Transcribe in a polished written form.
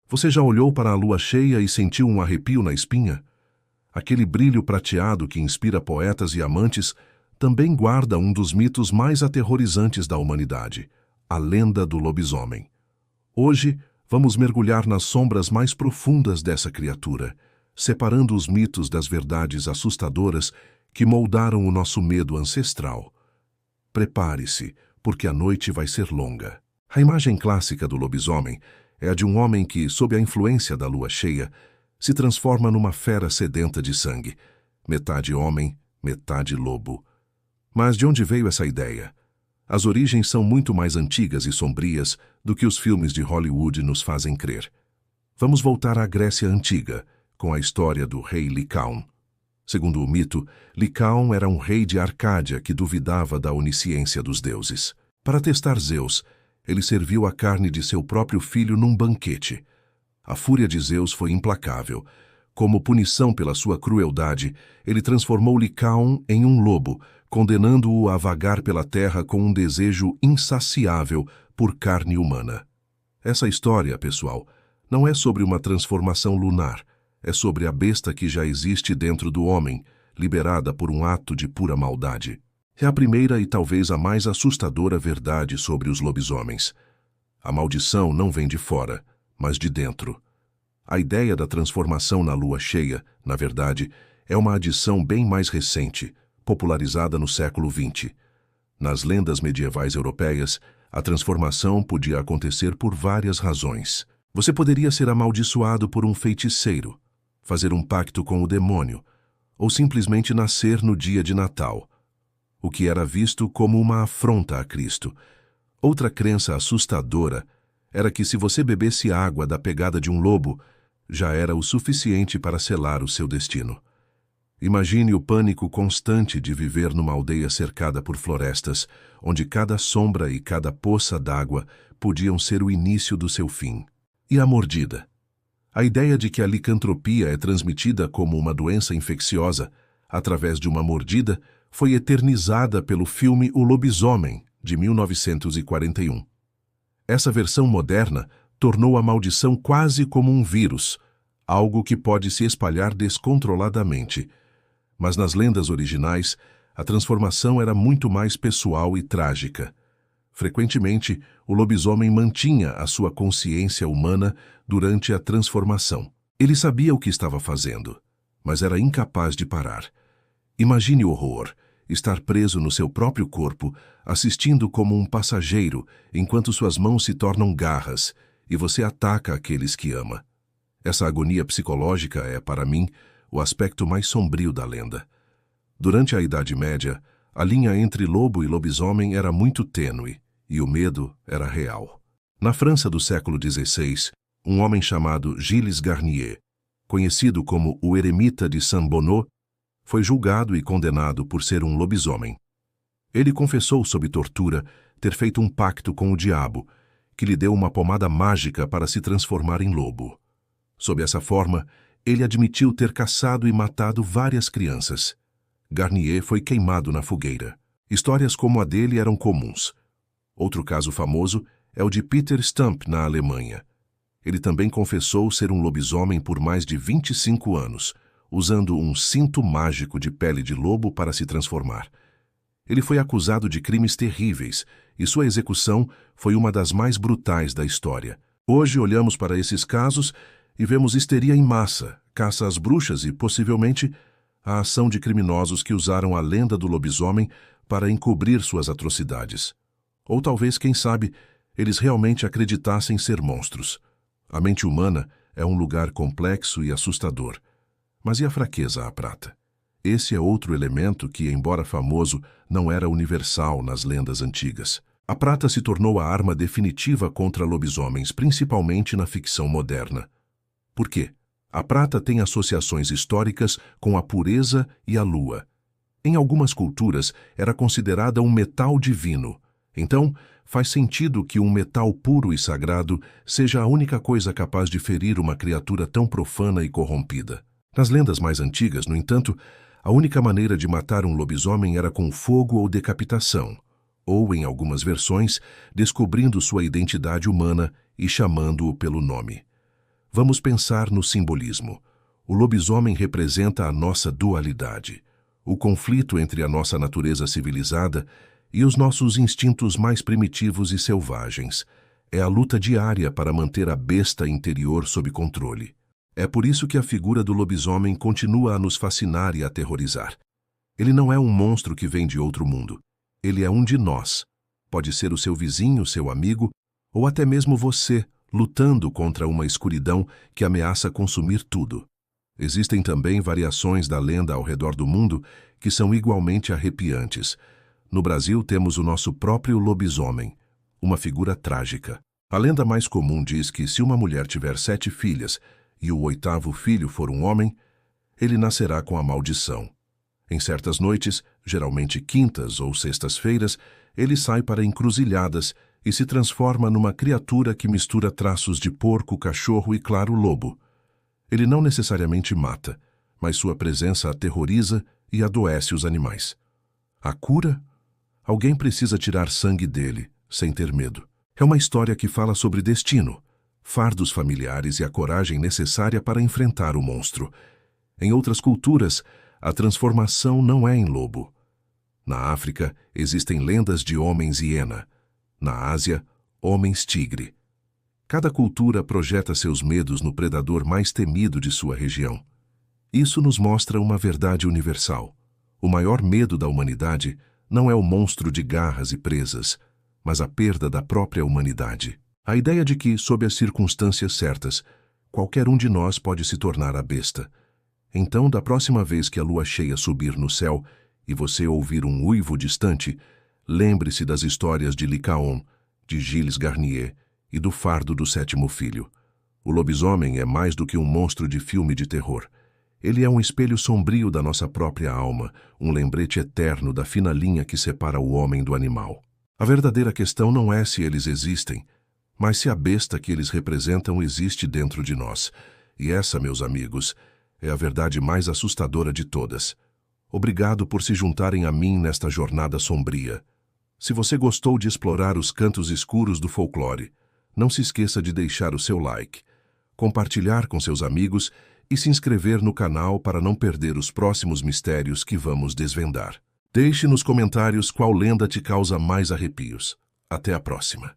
Você já olhou para a lua cheia e sentiu um arrepio na espinha? Aquele brilho prateado que inspira poetas e amantes também guarda um dos mitos mais aterrorizantes da humanidade, a lenda do lobisomem. Hoje, vamos mergulhar nas sombras mais profundas dessa criatura, separando os mitos das verdades assustadoras que moldaram o nosso medo ancestral. Prepare-se, porque a noite vai ser longa. A imagem clássica do lobisomem é a de um homem que, sob a influência da lua cheia, se transforma numa fera sedenta de sangue, metade homem, metade lobo. Mas de onde veio essa ideia? As origens são muito mais antigas e sombrias do que os filmes de Hollywood nos fazem crer. Vamos voltar à Grécia Antiga, com a história do rei Licaon. Segundo o mito, Licaon era um rei de Arcádia que duvidava da onisciência dos deuses. Para testar Zeus, ele serviu a carne de seu próprio filho num banquete. A fúria de Zeus foi implacável. Como punição pela sua crueldade, ele transformou Licaon em um lobo, condenando-o a vagar pela terra com um desejo insaciável por carne humana. Essa história, pessoal, não é sobre uma transformação lunar, é sobre a besta que já existe dentro do homem, liberada por um ato de pura maldade. É a primeira e talvez a mais assustadora verdade sobre os lobisomens. A maldição não vem de fora, mas de dentro. A ideia da transformação na lua cheia, na verdade, é uma adição bem mais recente, popularizada no século XX. Nas lendas medievais europeias, a transformação podia acontecer por várias razões. Você poderia ser amaldiçoado por um feiticeiro, fazer um pacto com o demônio, ou simplesmente nascer no dia de Natal, o que era visto como uma afronta a Cristo. Outra crença assustadora era que se você bebesse água da pegada de um lobo, já era o suficiente para selar o seu destino. Imagine o pânico constante de viver numa aldeia cercada por florestas, onde cada sombra e cada poça d'água podiam ser o início do seu fim. E a mordida? A ideia de que a licantropia é transmitida como uma doença infecciosa, através de uma mordida, foi eternizada pelo filme O Lobisomem, de 1941. Essa versão moderna tornou a maldição quase como um vírus, algo que pode se espalhar descontroladamente. Mas nas lendas originais, a transformação era muito mais pessoal e trágica. Frequentemente, o lobisomem mantinha a sua consciência humana durante a transformação. Ele sabia o que estava fazendo, mas era incapaz de parar. Imagine o horror, estar preso no seu próprio corpo, assistindo como um passageiro, enquanto suas mãos se tornam garras e você ataca aqueles que ama. Essa agonia psicológica é, para mim, o aspecto mais sombrio da lenda. Durante a Idade Média, a linha entre lobo e lobisomem era muito tênue, e o medo era real. Na França do século XVI, um homem chamado Gilles Garnier, conhecido como o Eremita de Saint-Bonneau, foi julgado e condenado por ser um lobisomem. Ele confessou sob tortura ter feito um pacto com o diabo, que lhe deu uma pomada mágica para se transformar em lobo. Sob essa forma, ele admitiu ter caçado e matado várias crianças. Garnier foi queimado na fogueira. Histórias como a dele eram comuns. Outro caso famoso é o de Peter Stump, na Alemanha. Ele também confessou ser um lobisomem por mais de 25 anos, usando um cinto mágico de pele de lobo para se transformar. Ele foi acusado de crimes terríveis e sua execução foi uma das mais brutais da história. Hoje olhamos para esses casos e vemos histeria em massa, caça às bruxas e, possivelmente, a ação de criminosos que usaram a lenda do lobisomem para encobrir suas atrocidades. Ou talvez, quem sabe, eles realmente acreditassem ser monstros. A mente humana é um lugar complexo e assustador. Mas e a fraqueza à prata? Esse é outro elemento que, embora famoso, não era universal nas lendas antigas. A prata se tornou a arma definitiva contra lobisomens, principalmente na ficção moderna. Por quê? A prata tem associações históricas com a pureza e a lua. Em algumas culturas, era considerada um metal divino. Então, faz sentido que um metal puro e sagrado seja a única coisa capaz de ferir uma criatura tão profana e corrompida. Nas lendas mais antigas, no entanto, a única maneira de matar um lobisomem era com fogo ou decapitação, ou, em algumas versões, descobrindo sua identidade humana e chamando-o pelo nome. Vamos pensar no simbolismo. O lobisomem representa a nossa dualidade, o conflito entre a nossa natureza civilizada e os nossos instintos mais primitivos e selvagens. É a luta diária para manter a besta interior sob controle. É por isso que a figura do lobisomem continua a nos fascinar e aterrorizar. Ele não é um monstro que vem de outro mundo. Ele é um de nós. Pode ser o seu vizinho, seu amigo, ou até mesmo você, lutando contra uma escuridão que ameaça consumir tudo. Existem também variações da lenda ao redor do mundo que são igualmente arrepiantes. No Brasil temos o nosso próprio lobisomem, uma figura trágica. A lenda mais comum diz que se uma mulher tiver 7 filhas e o 8º filho for um homem, ele nascerá com a maldição. Em certas noites, geralmente quintas ou sextas-feiras, ele sai para encruzilhadas e se transforma numa criatura que mistura traços de porco, cachorro e, claro, lobo. Ele não necessariamente mata, mas sua presença aterroriza e adoece os animais. A cura? Alguém precisa tirar sangue dele, sem ter medo. É uma história que fala sobre destino, fardos familiares e a coragem necessária para enfrentar o monstro. Em outras culturas, a transformação não é em lobo. Na África, existem lendas de homens hiena. Na Ásia, homens tigre. Cada cultura projeta seus medos no predador mais temido de sua região. Isso nos mostra uma verdade universal. O maior medo da humanidade não é o monstro de garras e presas, mas a perda da própria humanidade. A ideia de que, sob as circunstâncias certas, qualquer um de nós pode se tornar a besta. Então, da próxima vez que a lua cheia subir no céu e você ouvir um uivo distante, lembre-se das histórias de Lycaon, de Gilles Garnier e do fardo do 7º filho. O lobisomem é mais do que um monstro de filme de terror. Ele é um espelho sombrio da nossa própria alma, um lembrete eterno da fina linha que separa o homem do animal. A verdadeira questão não é se eles existem, mas se a besta que eles representam existe dentro de nós. E essa, meus amigos, é a verdade mais assustadora de todas. Obrigado por se juntarem a mim nesta jornada sombria. Se você gostou de explorar os cantos escuros do folclore, não se esqueça de deixar o seu like, compartilhar com seus amigos e se inscrever no canal para não perder os próximos mistérios que vamos desvendar. Deixe nos comentários qual lenda te causa mais arrepios. Até a próxima.